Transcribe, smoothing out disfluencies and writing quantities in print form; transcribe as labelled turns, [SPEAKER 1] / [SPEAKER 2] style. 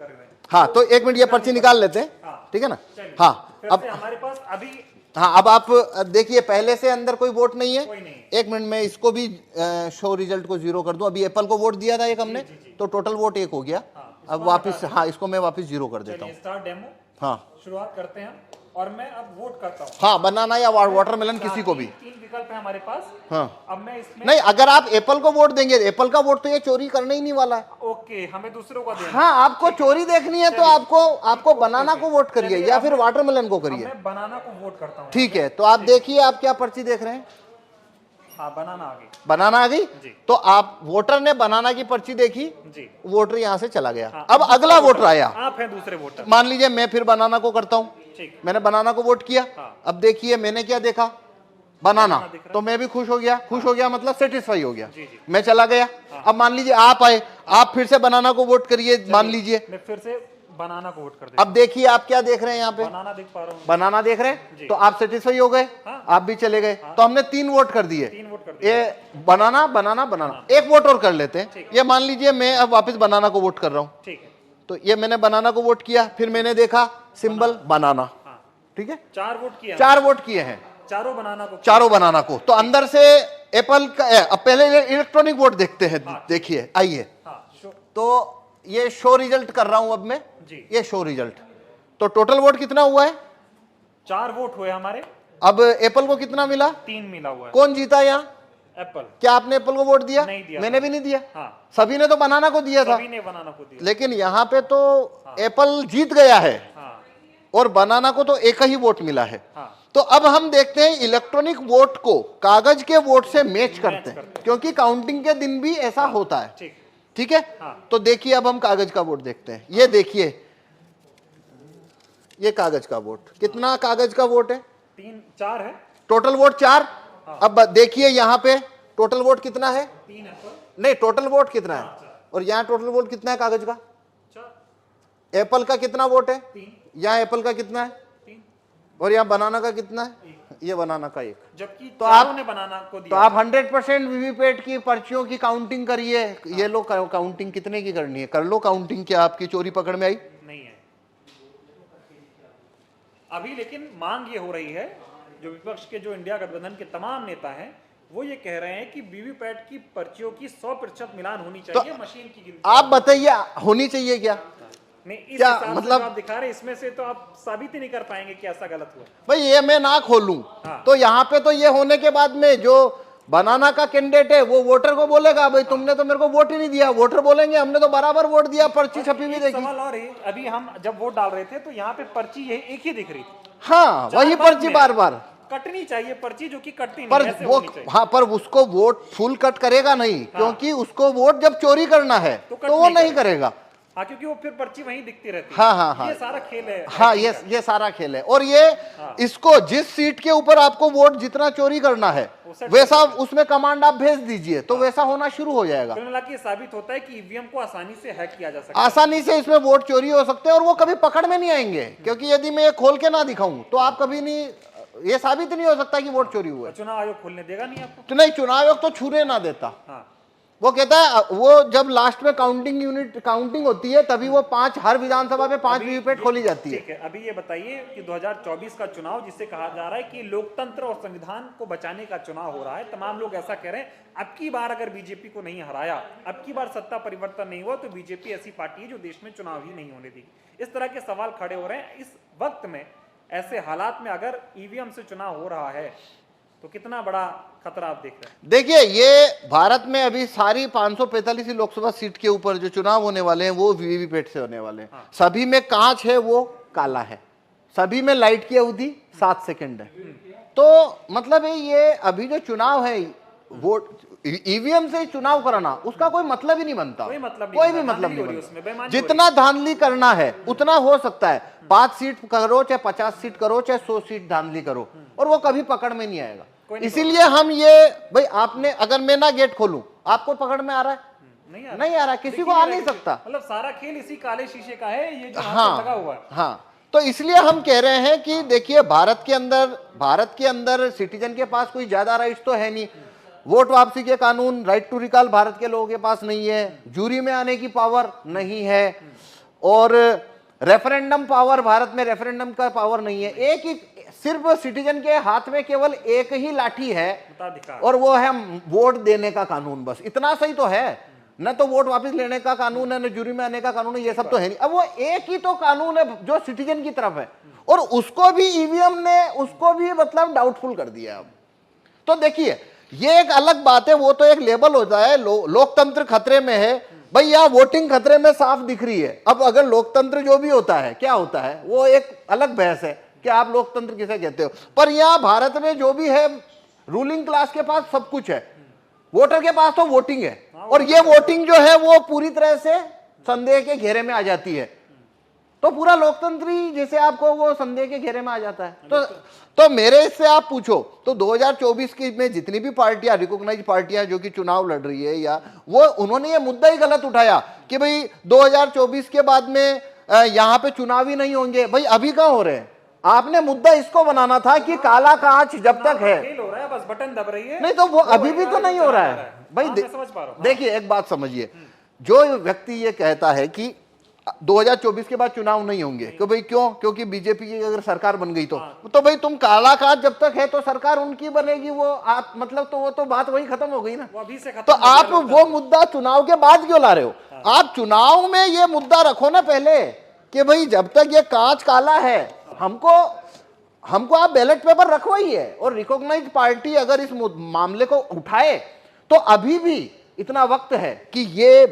[SPEAKER 1] कर रहे हैं।
[SPEAKER 2] हाँ, तो 1 मिनट ये पर्ची निकाल लेते हैं, ठीक है ना। हाँ,
[SPEAKER 1] अब हमारे पास अभी
[SPEAKER 2] हाँ, अब आप देखिए पहले से अंदर कोई वोट नहीं है।
[SPEAKER 1] कोई नहीं।
[SPEAKER 2] 1 मिनट में इसको भी शो रिजल्ट को 0 कर दूं। अभी एप्पल को वोट दिया था एक हमने, तो टोटल वोट 1 हो गया। अब वापस, हाँ, इसको मैं वापस 0 कर देता हूँ।
[SPEAKER 1] स्टार्ट डेमो,
[SPEAKER 2] हाँ,
[SPEAKER 1] शुरुआत करते हैं और मैं अब वोट करता हूँ।
[SPEAKER 2] हाँ, बनाना या वाटरमेलन किसी को भी।
[SPEAKER 1] 3 विकल्प है हमारे पास।
[SPEAKER 2] हाँ,
[SPEAKER 1] अब मैं इसमें
[SPEAKER 2] नहीं, अगर आप एप्पल को वोट देंगे, एप्पल का वोट तो ये चोरी करने ही नहीं वाला है।
[SPEAKER 1] ओके, हमें दूसरों का देना।
[SPEAKER 2] हाँ, आपको चोरी देखनी है तो आपको बनाना को वोट करिए या फिर वाटरमेलन को करिए।
[SPEAKER 1] मैं बनाना को वोट करता हूँ।
[SPEAKER 2] ठीक है, तो आप देखिए आप क्या पर्ची देख रहे हैं।
[SPEAKER 1] हाँ, बनाना आ गई।
[SPEAKER 2] बनाना आ गई।
[SPEAKER 1] जी।
[SPEAKER 2] तो आप वोटर ने बनाना की पर्ची देखी
[SPEAKER 1] जी।
[SPEAKER 2] वोटर यहाँ से चला गया।
[SPEAKER 1] हाँ,
[SPEAKER 2] अब अगला वोटर आया।
[SPEAKER 1] आप हैं दूसरे वोटर।
[SPEAKER 2] मान लीजिए मैं फिर बनाना को करता हूँ।
[SPEAKER 1] ठीक।
[SPEAKER 2] मैंने बनाना को वोट किया।
[SPEAKER 1] हाँ।
[SPEAKER 2] अब देखिए मैंने क्या देखा, बनाना,
[SPEAKER 1] दिख रहा है।
[SPEAKER 2] तो मैं भी खुश हो गया। खुश हो गया मतलब सेटिस्फाई हो गया।
[SPEAKER 1] जी, जी।
[SPEAKER 2] मैं चला गया। अब मान लीजिए आप आए, आप फिर से बनाना को वोट करिए, मान लीजिए।
[SPEAKER 1] मैं फिर से बनाना को वोट कर देता
[SPEAKER 2] अब देखिए आप क्या देख रहे हैं यहाँ पे,
[SPEAKER 1] हूँ। बनाना देख पा रहा हूँ।
[SPEAKER 2] बनाना देख रहे
[SPEAKER 1] जी।
[SPEAKER 2] हैं, तो आप सेटिस्फाई हो गए।
[SPEAKER 1] हाँ।
[SPEAKER 2] आप भी चले गए। तो हमने 3 वोट कर दिए।
[SPEAKER 1] 3 वोट कर दिए।
[SPEAKER 2] ये बनाना बनाना बनाना, 1 वोट और कर लेते हैं। ये मान लीजिए मैं अब वापस बनाना को वोट कर रहा हूँ।
[SPEAKER 1] ठीक है।
[SPEAKER 2] तो ये मैंने बनाना को वोट किया, फिर मैंने देखा सिंबल बनाना।
[SPEAKER 1] हाँ,
[SPEAKER 2] ठीक है,
[SPEAKER 1] 4 वोट किया।
[SPEAKER 2] 4 वोट किए हैं,
[SPEAKER 1] चारों बनाना को।
[SPEAKER 2] चारों बनाना को। तो अंदर से एप्पल का, अब पहले इलेक्ट्रॉनिक वोट देखते हैं। देखिए आइए,
[SPEAKER 1] हाँ,
[SPEAKER 2] तो ये शो रिजल्ट कर रहा हूं अब मैं।
[SPEAKER 1] जी।
[SPEAKER 2] ये शो रिजल्ट, तो टोटल वोट कितना हुआ है?
[SPEAKER 1] 4 वोट हुए हमारे।
[SPEAKER 2] अब एप्पल को कितना मिला?
[SPEAKER 1] 3 मिला हुआ है।
[SPEAKER 2] कौन जीता यहाँ?
[SPEAKER 1] एप्पल।
[SPEAKER 2] क्या आपने एप्पल को वोट दिया?
[SPEAKER 1] नहीं दिया।
[SPEAKER 2] मैंने भी नहीं दिया।
[SPEAKER 1] हाँ,
[SPEAKER 2] सभी ने तो बनाना को दिया था।
[SPEAKER 1] सभी ने बनाना को दिया।
[SPEAKER 2] लेकिन यहाँ पे तो एप्पल जीत गया है
[SPEAKER 1] हाँ,
[SPEAKER 2] और बनाना को तो 1 ही वोट मिला है।
[SPEAKER 1] हाँ।
[SPEAKER 2] तो अब हम देखते हैं इलेक्ट्रॉनिक वोट को कागज के वोट से मैच करते हैं, क्योंकि काउंटिंग के दिन भी ऐसा होता है।
[SPEAKER 1] ठीक।
[SPEAKER 2] ठीक है।
[SPEAKER 1] हाँ।
[SPEAKER 2] तो देखिए अब हम कागज का वोट देखते हैं। ये देखिए, ये कागज का वोट, कितना कागज का वोट है?
[SPEAKER 1] 4 है।
[SPEAKER 2] Total vote 4। अब देखिए यहाँ पे टोटल वोट कितना है?
[SPEAKER 1] 3 एप्पल।
[SPEAKER 2] नहीं, टोटल वोट कितना है? और यहाँ टोटल वोट कितना है कागज का?
[SPEAKER 1] 4।
[SPEAKER 2] एप्पल का कितना वोट है?
[SPEAKER 1] 3।
[SPEAKER 2] यहाँ एप्पल का कितना है?
[SPEAKER 1] 3।
[SPEAKER 2] और यहाँ बनाना का कितना है? ये बनाना का 1।
[SPEAKER 1] जबकि
[SPEAKER 2] तो
[SPEAKER 1] चारों
[SPEAKER 2] आप
[SPEAKER 1] ने बनाना को दिया।
[SPEAKER 2] तो आप 100% वीवीपैट की पर्चियों की काउंटिंग करिए। ये लो, काउंटिंग कितने की करनी है कर लो काउंटिंग। क्या आपकी चोरी पकड़ में आई?
[SPEAKER 1] नहीं है अभी, लेकिन मांग ये हो रही है, जो विपक्ष के, जो इंडिया गठबंधन के तमाम नेता हैं, वो ये कह रहे हैं कि वीवीपैट की पर्चियों की 100% मिलान होनी चाहिए। मशीन की गिनती
[SPEAKER 2] आप बताइए होनी चाहिए क्या?
[SPEAKER 1] नहीं, इस
[SPEAKER 2] क्या
[SPEAKER 1] हिसाब से
[SPEAKER 2] मतलब?
[SPEAKER 1] जो आप दिखा रहे हैं, इसमें से तो आप साबित ही नहीं कर पाएंगे कि ऐसा गलत हुआ।
[SPEAKER 2] भाई ये मैं ना खोलूं
[SPEAKER 1] हाँ।
[SPEAKER 2] तो यहाँ पे तो ये होने के बाद में जो बनाना का कैंडिडेट है वो वोटर को बोलेगा भाई तुमने तो मेरे को वोट ही नहीं दिया। वोटर बोलेंगे हमने तो बराबर वोट दिया, पर्ची छपी हुई देखी।
[SPEAKER 1] सवाल और है, अभी हम जब वोट डाल रहे थे तो यहाँ पे पर्ची ये एक ही दिख रही थी।
[SPEAKER 2] हाँ, वही पर्ची बार बार
[SPEAKER 1] कटनी चाहिए पर्ची, जो कि कटती
[SPEAKER 2] पर
[SPEAKER 1] नहीं, ऐसे
[SPEAKER 2] वो,
[SPEAKER 1] होनी चाहिए।
[SPEAKER 2] हाँ, पर उसको वोट फुल कट करेगा नहीं, क्योंकि उसको वोट जब चोरी करना है तो वो नहीं करेगा।
[SPEAKER 1] हाँ, क्योंकि वो फिर पर्ची वहीं दिखती रहती है।
[SPEAKER 2] हाँ, हाँ, हाँ,
[SPEAKER 1] ये सारा खेल है।
[SPEAKER 2] हाँ, ये सारा खेल है। और ये इसको जिस सीट के ऊपर आपको वोट जितना चोरी करना है वैसा उसमें कमांड आप भेज दीजिए तो वैसा होना शुरू हो जाएगा।
[SPEAKER 1] कुल मिला के साबित होता है कि ईवीएम को आसानी से हैक किया जा सकता है।
[SPEAKER 2] आसानी से इसमें वोट चोरी हो सकते हैं और वो कभी पकड़ में नहीं आएंगे, क्योंकि यदि मैं ये खोल के ना दिखाऊं तो आप कभी नहीं, ये साबित नहीं हो सकता कि वोट चोरी हुआ है।
[SPEAKER 1] चुनाव आयोग खोलने देगा नहीं आपको?
[SPEAKER 2] तो नहीं, चुनाव आयोग तो छूने ना देता।
[SPEAKER 1] हाँ।
[SPEAKER 2] वो कहता है, वो जब लास्ट में काउंटिंग होती है तभी वो 5, हर विधानसभा में 5 वीवीपैट खोली जाती है।
[SPEAKER 1] ठीक है, अभी ये बताइए कि 2024 का चुनाव, जिसे कहा जा रहा है कि लोकतंत्र और संविधान को बचाने का चुनाव हो रहा है, तमाम लोग ऐसा कह रहे हैं, अब की बार अगर बीजेपी को नहीं हराया, अब की बार सत्ता परिवर्तन नहीं हुआ, तो बीजेपी ऐसी पार्टी है जो देश में चुनाव ही नहीं होने देगी। इस तरह के सवाल खड़े हो रहे हैं। इस वक्त में, ऐसे हालात में अगर ईवीएम से चुनाव हो रहा है तो कितना बड़ा खतरा आप देख रहे हैं?
[SPEAKER 2] देखिए, ये भारत में अभी सारी 545 लोकसभा सीट के ऊपर जो चुनाव होने वाले हैं वो वीवीपैट से होने वाले हैं।
[SPEAKER 1] हाँ।
[SPEAKER 2] सभी में कांच है, वो काला है। सभी में लाइट की अवधि 7 सेकंड है। तो मतलब ये अभी जो चुनाव है, वोट ईवीएम से चुनाव कराना, उसका कोई मतलब ही नहीं बनता।
[SPEAKER 1] कोई मतलब नहीं,
[SPEAKER 2] कोई भी
[SPEAKER 1] बेईमानी
[SPEAKER 2] मतलब
[SPEAKER 1] हो
[SPEAKER 2] नहीं
[SPEAKER 1] रही है
[SPEAKER 2] बनता।
[SPEAKER 1] उसमें, बेईमानी
[SPEAKER 2] जितना धांधली करना है उतना हो सकता है। 5 सीट करो, चाहे 50 सीट करो, चाहे 100 सीट धांधली करो, और वो कभी पकड़ में नहीं आएगा। इसीलिए हम ये, भाई आपने, अगर मैं ना गेट खोलूं, आपको पकड़ में आ रहा है? नहीं आ रहा, किसी को आ नहीं सकता।
[SPEAKER 1] मतलब सारा खेल इसी काले शीशे का है, ये जो
[SPEAKER 2] हाँ,
[SPEAKER 1] लगा हुआ है।
[SPEAKER 2] हाँ, तो इसलिए हम कह रहे हैं कि देखिए, भारत के अंदर सिटीजन के पास कोई ज्यादा राइट्स तो है नहीं। वोट वापसी के कानून, राइट टू रिकॉल भारत के लोगों के पास नहीं है। जूरी में आने की पावर नहीं है। और रेफरेंडम पावर, भारत में रेफरेंडम का पावर नहीं है। एक ही सिर्फ सिटीजन के हाथ में केवल एक ही लाठी है
[SPEAKER 1] मताधिकार।
[SPEAKER 2] और वो है वोट देने का कानून, बस इतना सही तो है। न तो वोट वापस लेने का कानून है, न जुरी में आने का कानून है, ये सब तो है नहीं। अब वो एक ही तो कानून है जो सिटीजन की तरफ है, और उसको भी ईवीएम ने उसको भी मतलब डाउटफुल कर दिया। अब तो देखिए ये एक अलग बात है, वो तो एक लेबल होता है लोकतंत्र खतरे में है। भाई यहाँ वोटिंग खतरे में साफ दिख रही है। अब अगर लोकतंत्र जो भी होता है क्या होता है वो एक अलग बहस है कि आप लोकतंत्र किसे कहते हो, पर यहाँ भारत में जो भी है रूलिंग क्लास के पास सब कुछ है, वोटर के पास तो वोटिंग है, और ये वोटिंग जो है वो पूरी तरह से संदेह के घेरे में आ जाती है। तो पूरा लोकतंत्र ही जैसे आपको वो संदेह के घेरे में आ जाता है। तो मेरे से आप पूछो तो 2024 की में जितनी भी पार्टियां, रिकॉग्नाइज पार्टियां जो कि चुनाव लड़ रही है, या वो उन्होंने ये मुद्दा ही गलत उठाया कि भाई 2024 के बाद में यहाँ पे चुनाव ही नहीं होंगे। भाई अभी कहाँ हो रहे हैं? आपने मुद्दा इसको बनाना था कि काला कांच जब तक है,
[SPEAKER 1] फेल हो रहा है, बस बटन दब रही है,
[SPEAKER 2] नहीं तो वो अभी भी तो नहीं हो रहा है। भाई
[SPEAKER 1] मैं समझ पा रहा हूं।
[SPEAKER 2] देखिए एक बात समझिए, जो व्यक्ति ये कहता है कि 2024 के बाद चुनाव नहीं होंगे, कि भाई क्यों? क्योंकि बीजेपी की अगर सरकार बन गई तो भाई तुम काला कांच जब तक है तो सरकार उनकी बनेगी, वो आप मतलब तो वो तो बात वही खत्म हो गई ना।
[SPEAKER 1] वो अभी से खत्म
[SPEAKER 2] तो
[SPEAKER 1] हो गया
[SPEAKER 2] आप
[SPEAKER 1] लोकतंत्र।
[SPEAKER 2] वो मुद्दा चुनाव के बाद क्यों ला रहे हो? आप चुनाव में ये मुद्दा रखो ना पहले कि भाई जब तक ये कांच काला है हमको आप बैलेट पेपर रखवाइए, और रिकॉग्नाइज पार्टी अगर इस मामले को उठाए तो अभी भी इतना वक्त है कि ये